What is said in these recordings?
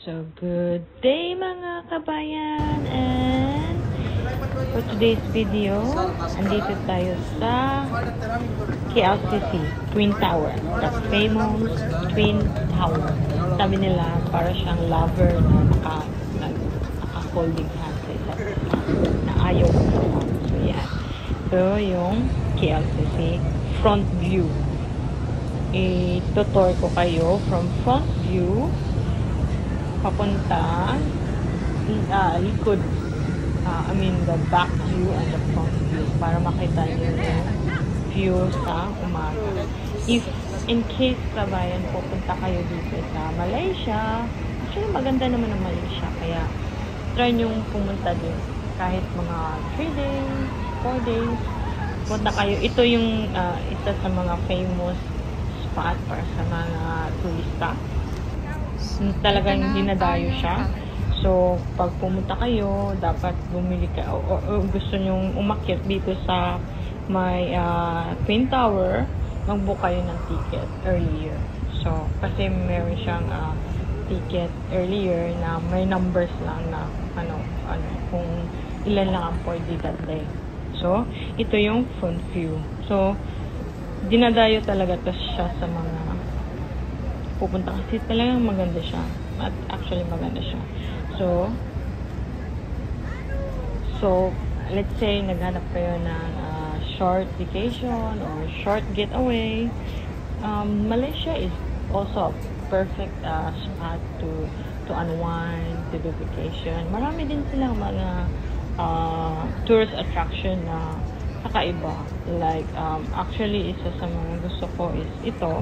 So, good day mga kabayan, and for today's video, andito tayo sa KLCC Twin Tower, the famous Twin Tower. Sabi nila, para siyang lover na naka-holding hands sa isa't isa, na ayaw magsawa. So, yan. So, yung KLCC front view. Itutur ko kayo from front view papunta likod, the back view and the front view para makita niyo yung view sa umaga. If in case kabayan pupunta kayo dito sa Malaysia, actually maganda naman ang Malaysia, kaya try nyo pumunta din kahit mga 3 days, 4 days punta kayo. Ito yung isa sa mga famous spot para sa mga turista. Talagang dinadayo siya. So, pag pumunta kayo, dapat bumili ka o gusto nyong umakyat dito sa may Twin Tower, mag-book kayo ng ticket earlier. So, kasi meron siyang ticket earlier na may numbers lang na kung ilan lang ang pwede that day. So, ito yung front view. So, dinadayo talaga to siya sa mga pupunta kasi talagang maganda siya. At actually maganda siya. So let's say naghanap kayo ng short vacation or short getaway. Malaysia is also a perfect spot to unwind, to do vacation. Marami din silang mga tourist attraction na kakaiba. Like, actually, isa sa mga gusto ko is ito.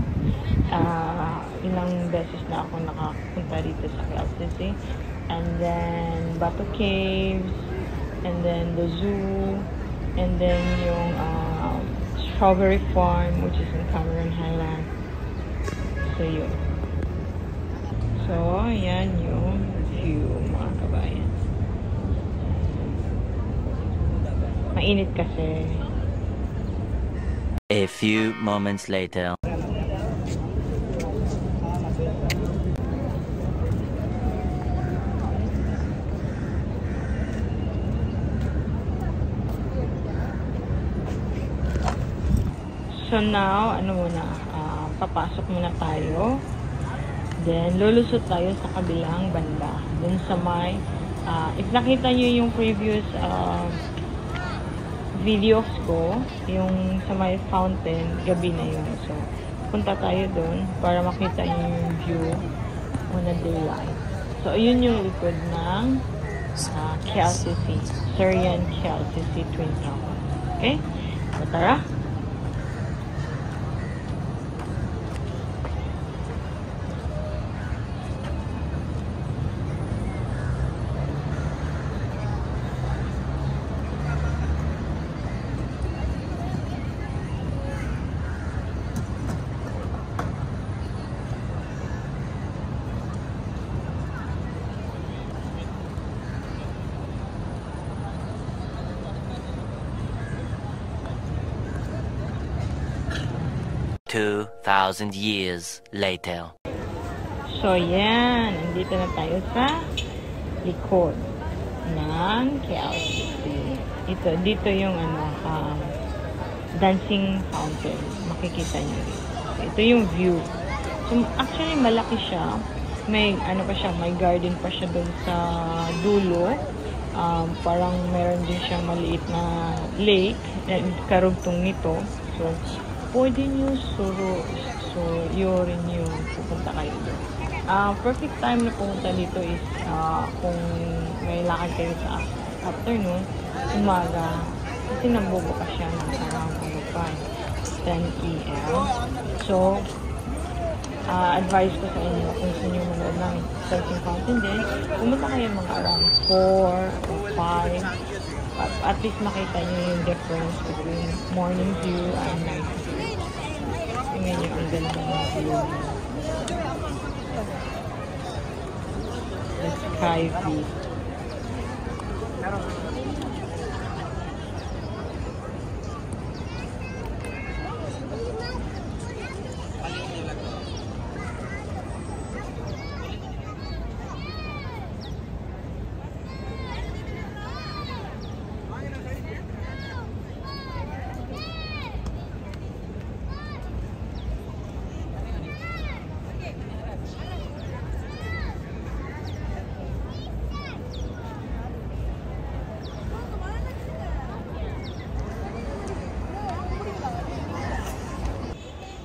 Ilang beses na ako nakapunta dito sa KLCC. And then, Batu Caves. And then, the zoo. And then, yung Strawberry Farm, which is in Cameron Highland. So, yun. So, yan yung view, mga kabayan. Mainit kasi. A few moments later. So now, papasok muna tayo. Then, lulusot tayo sa kabilang banda. Dun sa may, if nakita nyo yung previous videos ko, yung sa may fountain, gabi na yun. So, punta tayo dun para makita nyo yung view on a daylight. So, yun yung likod ng KLCC, Surian KLCC Twin Tower. Okay? So, tara! $2,000 years later. So, yan. Nandito na tayo sa likod ng KLCC. Dito yung dancing fountain. Makikita nyo. Ito yung view. So, actually, malaki siya. May, may garden pa siya doon sa dulo. Parang meron din siyang maliit na lake na karugtong nito. So, pwede nyo suyurin yung pupunta kayo doon. Perfect time na pumunta dito is kung may lakad kayo sa afternoon, umaga, kasi nagbubukas siya ng around 10 p.m. So, advice ko sa inyo kung gusto nyo manood ng surfing fountain din, pumunta kayo mga around 4 or 5. At least makita nyo yung difference between morning view and night view. Tingnan nyo ang ganda ng view. The sky view.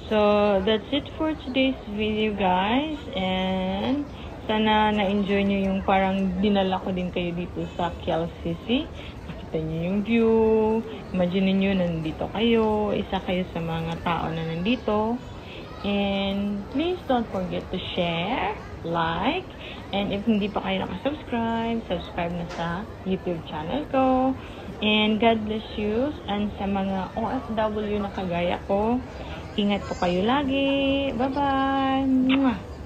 So, that's it for today's video, guys. And sana na-enjoy nyo yung parang dinala ko din kayo dito sa QLCC. Nakita nyo yung view. Imagine nyo, nandito kayo. Isa kayo sa mga tao na nandito. And please don't forget to share, like, and if hindi pa kayo nakasubscribe, subscribe na sa YouTube channel ko. And God bless you. And sa mga OFW na kagaya ko, ingat po kayo lagi. Bye-bye!